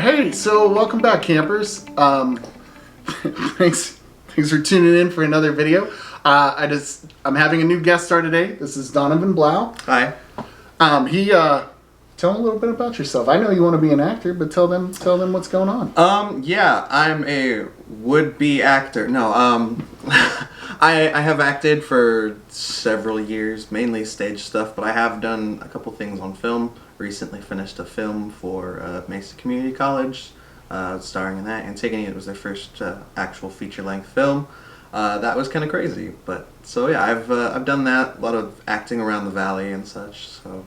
Hey, so welcome back, campers. Thanks for tuning in for another video. I'm having a new guest star today. This is Donovan Blau. Hi. Tell them a little bit about yourself. I know you want to be an actor, but tell them what's going on. Yeah, I'm a would-be actor. No, I have acted for several years, mainly stage stuff, but I have done a couple things on film. Recently finished a film for Mesa Community College, starring in that. Antigone, it was their first actual feature-length film. That was kind of crazy, but so yeah, I've done that. A lot of acting around the valley and such. So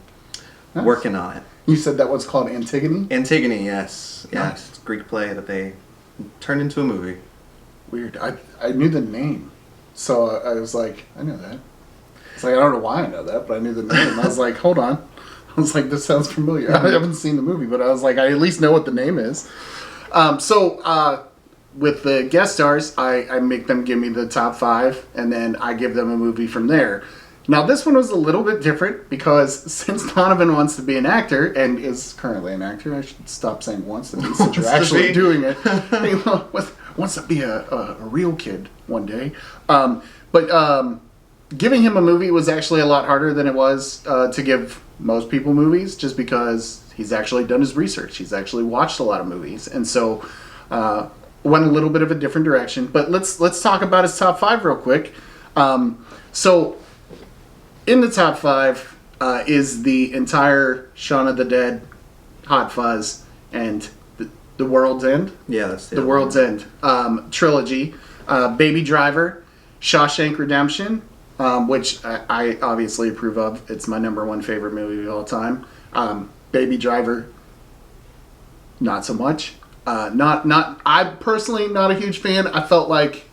Nice. working on it. You said that was called Antigone? Antigone, yes. Yeah, Nice. it's a Greek play that they turned into a movie. Weird. I knew the name, so I was like, I know that. It's like I don't know why I know that, but I knew the name. I was like, hold on. I was like, this sounds familiar. I haven't seen the movie, but I was like, I at least know what the name is. With the guest stars, I make them give me the top 5, and then I give them a movie from there. Now, this one was a little bit different because since Donovan wants to be an actor, and is currently an actor, I should stop saying wants to be since you're actually doing it. He wants to be a real kid one day. Giving him a movie was actually a lot harder than it was to give most people movies, just because he's actually done his research. He's actually watched a lot of movies, and so went a little bit of a different direction. But let's talk about his top 5 real quick. So in the top 5 is the entire Shaun of the Dead, Hot Fuzz, and the World's End. Yeah, that's the World's End trilogy. Baby Driver, Shawshank Redemption, which I obviously approve of. It's my number 1 favorite movie of all time. Baby Driver, not so much. I'm personally not a huge fan. I felt like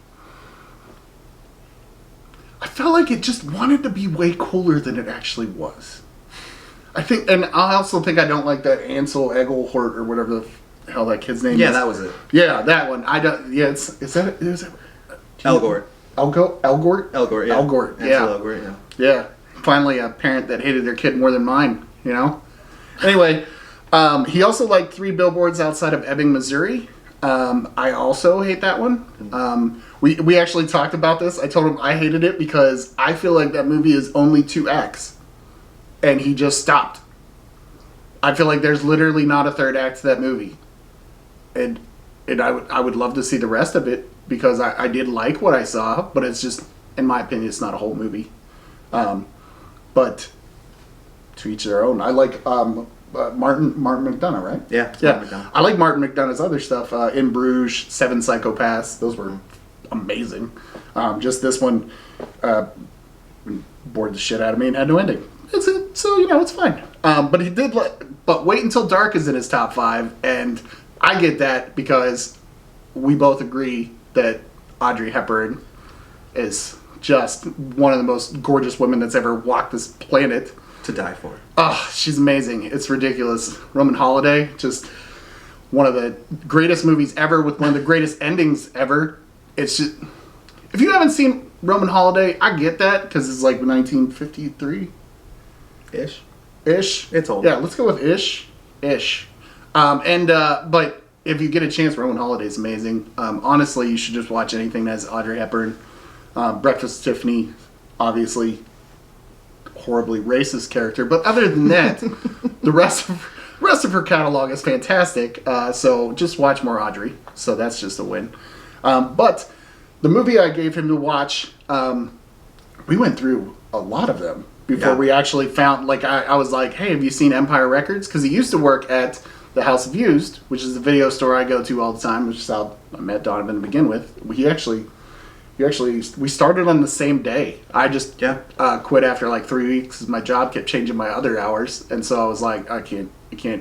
it just wanted to be way cooler than it actually was. And I also think I don't like that Ansel Egelhort or whatever the hell that kid's name is. Yeah, that was it. Yeah, that one. I don't. Yeah, is that Elgort. Elgort? Elgort, yeah. Elgort, yeah. Ansel Elgort, yeah. Yeah. Finally, a parent that hated their kid more than mine, you know? Anyway, he also liked 3 Billboards Outside of Ebbing, Missouri. I also hate that one. We actually talked about this. I told him I hated it because I feel like that movie is only 2 acts. And he just stopped. I feel like there's literally not a 3rd act to that movie. And I would love to see the rest of it because I did like what I saw, but it's just, in my opinion, it's not a whole movie. But to each their own. I like Martin McDonagh, right? Yeah. Yeah. I like Martin McDonagh's other stuff. In Bruges, 7 Psychopaths. Those were amazing. Just this one bored the shit out of me and had no ending. So it's fine. But he did. But Wait Until Dark is in his top 5, and I get that because we both agree that Audrey Hepburn is just one of the most gorgeous women that's ever walked this planet. To die for. Oh, she's amazing. It's ridiculous. Roman Holiday, just one of the greatest movies ever with one of the greatest endings ever. It's just, if you haven't seen Roman Holiday, I get that because it's like 1953. Ish. It's old. Yeah, let's go with ish. But if you get a chance, Roman Holiday is amazing. Honestly, you should just watch anything that has Audrey Hepburn. Breakfast with Tiffany, obviously, horribly racist character, but other than that, the rest of her catalog is fantastic. So just watch more Audrey. So that's just a win. But the movie I gave him to watch, we went through a lot of them before we actually found. Like I was like, hey, have you seen Empire Records? Because he used to work at the House of Used, which is the video store I go to all the time, which is how I met Donovan to begin with. We started on the same day. I just quit after like 3 weeks because my job kept changing my other hours, and so I was like, I can't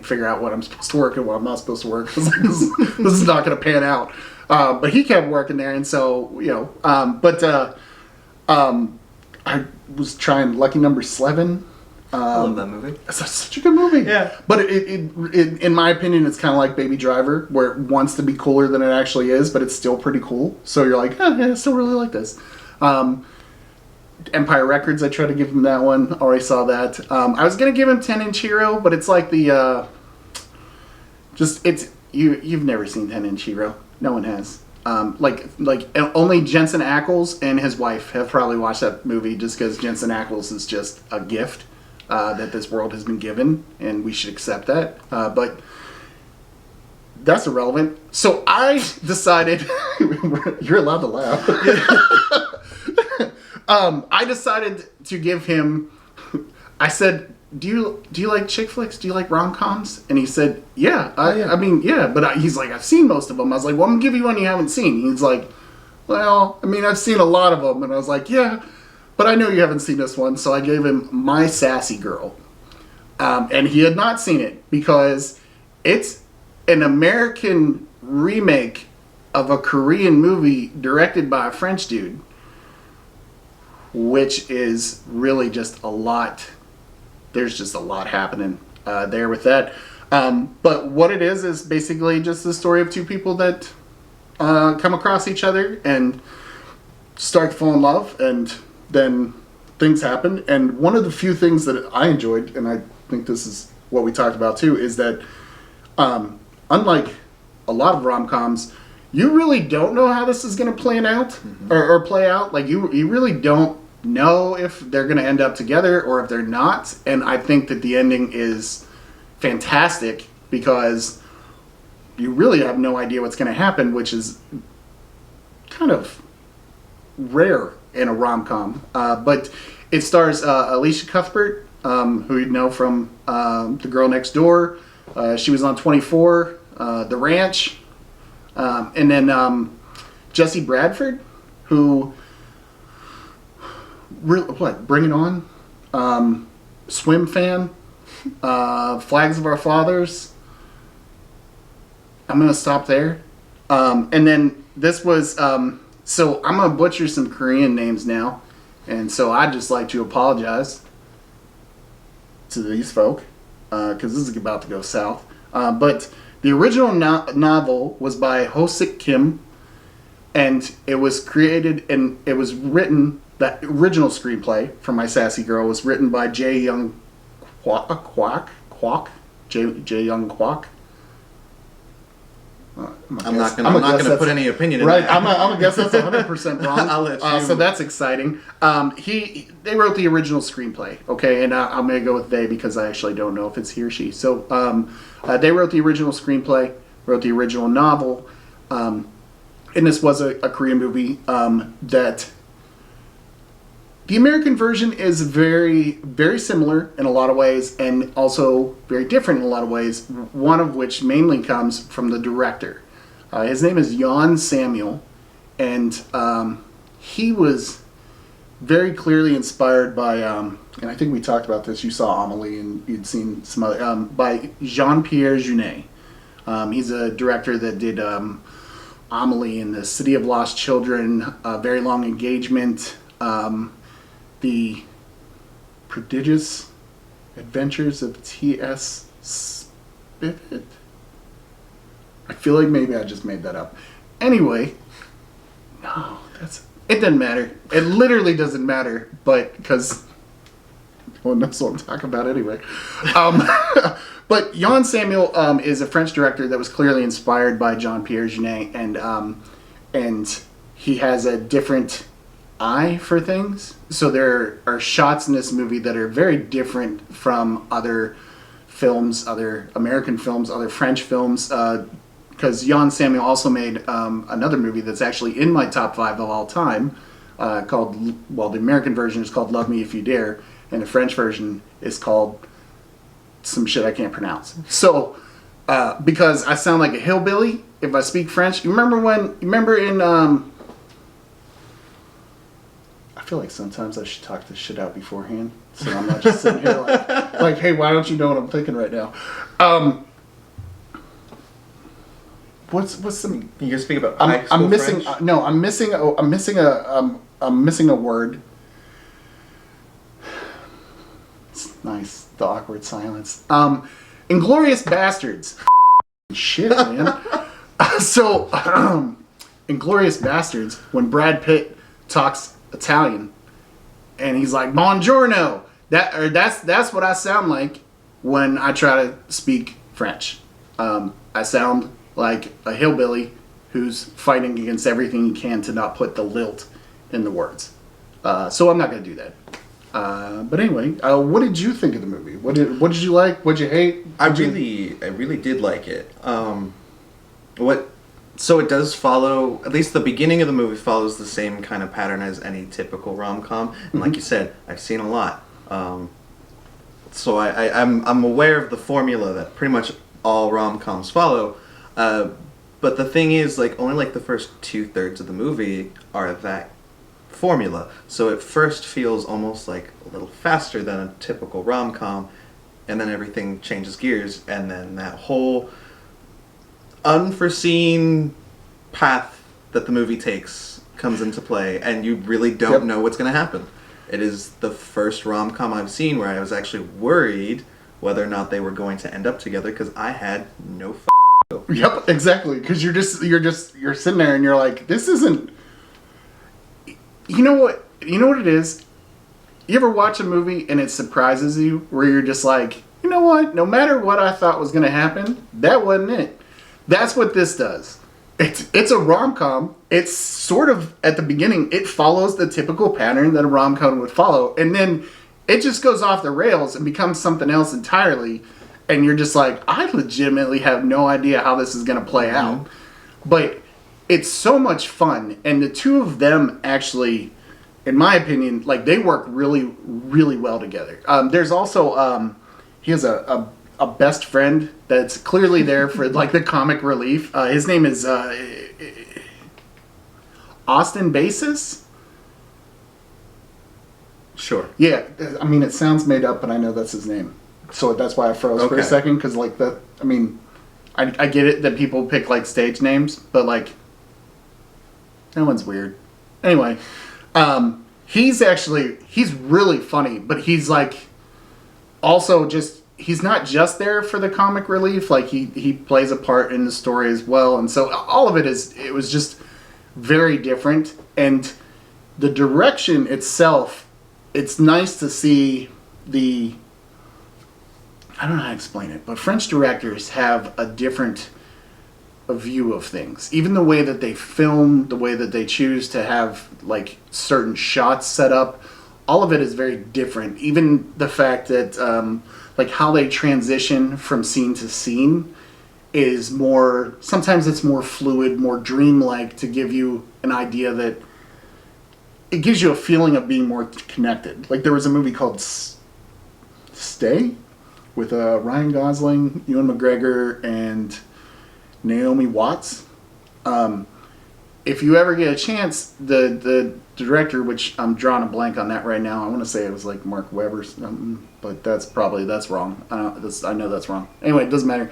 figure out what I'm supposed to work and what I'm not supposed to work. This is not going to pan out. But he kept working there, and so I was trying Lucky Number 11. I love that movie. It's such a good movie. Yeah. But it in my opinion, it's kind of like Baby Driver, where it wants to be cooler than it actually is, but it's still pretty cool. So you're like, I still really like this. Empire Records, I tried to give him that one. Already saw that. I was going to give him 10-inch Hero, but it's like the... you've never seen 10-Inch Hero. No one has. Only Jensen Ackles and his wife have probably watched that movie just because Jensen Ackles is just a gift that this world has been given, and we should accept that. But that's irrelevant. So I decided you're allowed to laugh. I decided to give him. I said, "Do you like chick flicks? Do you like rom-coms?" And he said, "Yeah, I mean, yeah." But he's like, "I've seen most of them." I was like, "Well, I'm gonna give you one you haven't seen." He's like, "Well, I mean, I've seen a lot of them." And I was like, "Yeah, but I know you haven't seen this one." So I gave him My Sassy Girl, and he had not seen it because it's an American remake of a Korean movie directed by a French dude, which is really just a lot. There's just a lot happening there with that. But what it is basically just the story of two people that come across each other and start to fall in love, and then things happen. And one of the few things that I enjoyed, and I think this is what we talked about too, is that unlike a lot of rom-coms, you really don't know how this is going to plan out or play out. Like you really don't know if they're going to end up together or if they're not. And I think that the ending is fantastic because you really have no idea what's going to happen, which is kind of rare in a rom-com. But it stars Alicia Cuthbert, who you know from The Girl Next Door. She was on 24, The Ranch. And then Jesse Bradford, who... Bring It On, Swim Fan, Flags of Our Fathers. I'm gonna stop there. And then this was so I'm gonna butcher some Korean names now, and so I'd just like to apologize to these folk because this is about to go south. But the original novel was by Ho-sik Kim, and it was created and it was written. That original screenplay for My Sassy Girl was written by Jae Young Kwak. Jae Young Kwak. I'm not gonna put any opinion in right. that. I'm gonna guess that's 100% wrong. I'll let you. So that's exciting. They wrote the original screenplay. Okay, and I'm gonna go with they because I actually don't know if it's he or she. So they wrote the original screenplay, wrote the original novel, and this was a Korean movie that. The American version is very, very similar in a lot of ways and also very different in a lot of ways, one of which mainly comes from the director. His name is Jan Samuel, and he was very clearly inspired by, and I think we talked about this, you saw Amelie and you'd seen some other, by Jean-Pierre Jeunet. He's a director that did Amelie and The City of Lost Children, Very Long Engagement, The Prodigious Adventures of T.S. Spivet? I feel like maybe I just made that up. Anyway, no, it doesn't matter. It literally doesn't matter, but because no one knows what I'm talking about anyway. But Jan Samuel is a French director that was clearly inspired by Jean-Pierre Jeunet, and he has a different eye for things. So there are shots in this movie that are very different from other films, other American films, other French films, because Jan Samuel also made another movie that's actually in my top 5 of all time, called, well, the American version is called Love Me If You Dare, and the French version is called some shit I can't pronounce. So, because I sound like a hillbilly if I speak French. You remember in I feel like sometimes I should talk this shit out beforehand, so I'm not just sitting here like, hey, why don't you know what I'm thinking right now? What's some? You can speak about. I'm missing. French? No, I'm missing a word. It's nice, the awkward silence. Inglorious Bastards. Shit, man. So, Inglorious Bastards. When Brad Pitt talks Italian, and he's like "Buongiorno." That's what I sound like when I try to speak French. I sound like a hillbilly who's fighting against everything he can to not put the lilt in the words. So I'm not going to do that. But anyway, what did you think of the movie? What did you like? What did you hate? I really did like it. So it does follow, at least the beginning of the movie follows the same kind of pattern as any typical rom-com. And like you said, I've seen a lot. So I'm aware of the formula that pretty much all rom-coms follow. But the thing is, like, only like the first 2/3 of the movie are that formula. So it first feels almost like a little faster than a typical rom-com, and then everything changes gears, and then that whole unforeseen path that the movie takes comes into play, and you really don't know what's going to happen. It is the first rom-com I've seen where I was actually worried whether or not they were going to end up together, because I had no clue. Yep, exactly. Because you're sitting there and you're like, this isn't. You know what it is? You ever watch a movie and it surprises you, where you're just like, you know what? No matter what I thought was going to happen, that wasn't it. That's what this does. It's a rom-com. It's sort of, at the beginning, it follows the typical pattern that a rom-com would follow, and then it just goes off the rails and becomes something else entirely, and you're just like, I legitimately have no idea how this is going to play out. But it's so much fun, and the two of them actually, in my opinion, like, they work really, really well together. There's also, he has a best friend that's clearly there for, like, the comic relief. His name is Austin Basis. Sure. Yeah, I mean, it sounds made up, but I know that's his name. So that's why I froze for a second, because, like, I mean, I get it that people pick, like, stage names, but, like, that one's weird. Anyway, he's really funny, but he's, like, also just, he's not just there for the comic relief, like, he plays a part in the story as well, and so all of it was just very different, and the direction itself, it's nice to see I don't know how to explain it, but French directors have a different view of things. Even the way that they film, the way that they choose to have, like, certain shots set up, all of it is very different. Even the fact that, like, how they transition from scene to scene is more, sometimes it's more fluid, more dreamlike, to give you an idea that it gives you a feeling of being more connected. Like, there was a movie called Stay with Ryan Gosling, Ewan McGregor, and Naomi Watts. If you ever get a chance, the director, which I'm drawing a blank on that right now, I want to say it was like Mark Webb or something, but that's wrong. I know that's wrong. Anyway, it doesn't matter.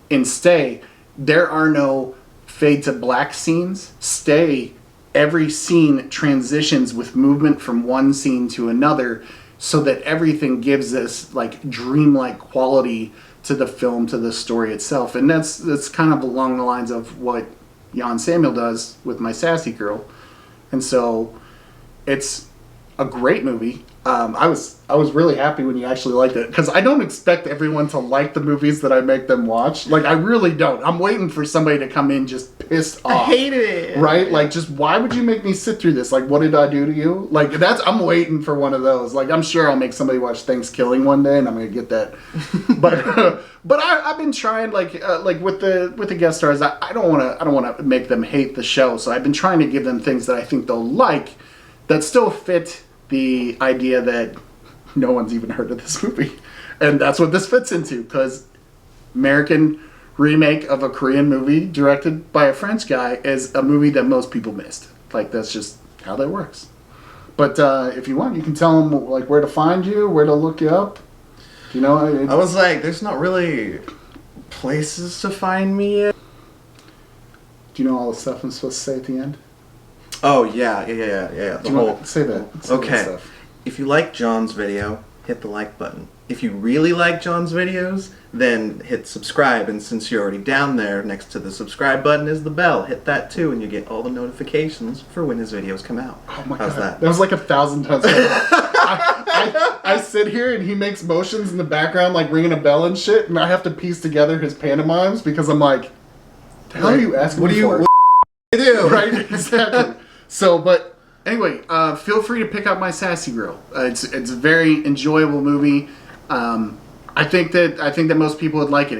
In Stay, there are no fade to black scenes. Stay, every scene transitions with movement from one scene to another, so that everything gives this, like, dreamlike quality to the film, to the story itself. And that's kind of along the lines of what Jan Samuel does with My Sassy Girl. And so it's a great movie. I was really happy when you actually liked it, because I don't expect everyone to like the movies that I make them watch. Like, I really don't. I'm waiting for somebody to come in just pissed off. I hated it. Right? Like, just, why would you make me sit through this? Like, what did I do to you? Like, I'm waiting for one of those. Like, I'm sure I'll make somebody watch Thanksgiving one day, and I'm gonna get that. But I've been trying, like with the guest stars, I don't want to make them hate the show. So I've been trying to give them things that I think they'll like, that still fit the idea that no one's even heard of this movie. And that's what this fits into, because American remake of a Korean movie directed by a French guy is a movie that most people missed. Like, that's just how that works. But if you want, you can tell them, like, where to find you, where to look you up. You know, I was like, there's not really places to find me yet. Do you know all the stuff I'm supposed to say at the end? Oh, yeah. Say that. Say okay. that stuff. If you like John's video, hit the like button. If you really like John's videos, then hit subscribe. And since you're already down there, next to the subscribe button is the bell. Hit that too, and you get all the notifications for when his videos come out. Oh my How's god. that? That was like 1,000 times better. I sit here and he makes motions in the background like ringing a bell and shit, and I have to piece together his pantomimes, because I'm like, The hell are you asking What me do you for? what do you do? Right, exactly. So, but anyway, feel free to pick out My Sassy Girl. It's a very enjoyable movie. I think that most people would like it.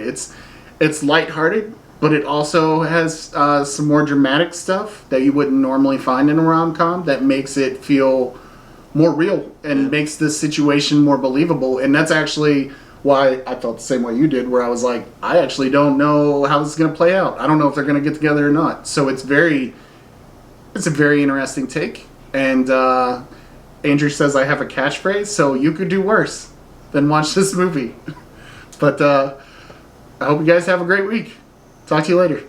It's lighthearted, but it also has some more dramatic stuff that you wouldn't normally find in a rom-com that makes it feel more real and makes the situation more believable. And that's actually why I felt the same way you did, where I was like, I actually don't know how this is going to play out. I don't know if they're going to get together or not. So it's a very interesting take. And Andrew says I have a catchphrase, so you could do worse than watch this movie. But I hope you guys have a great week. Talk to you later.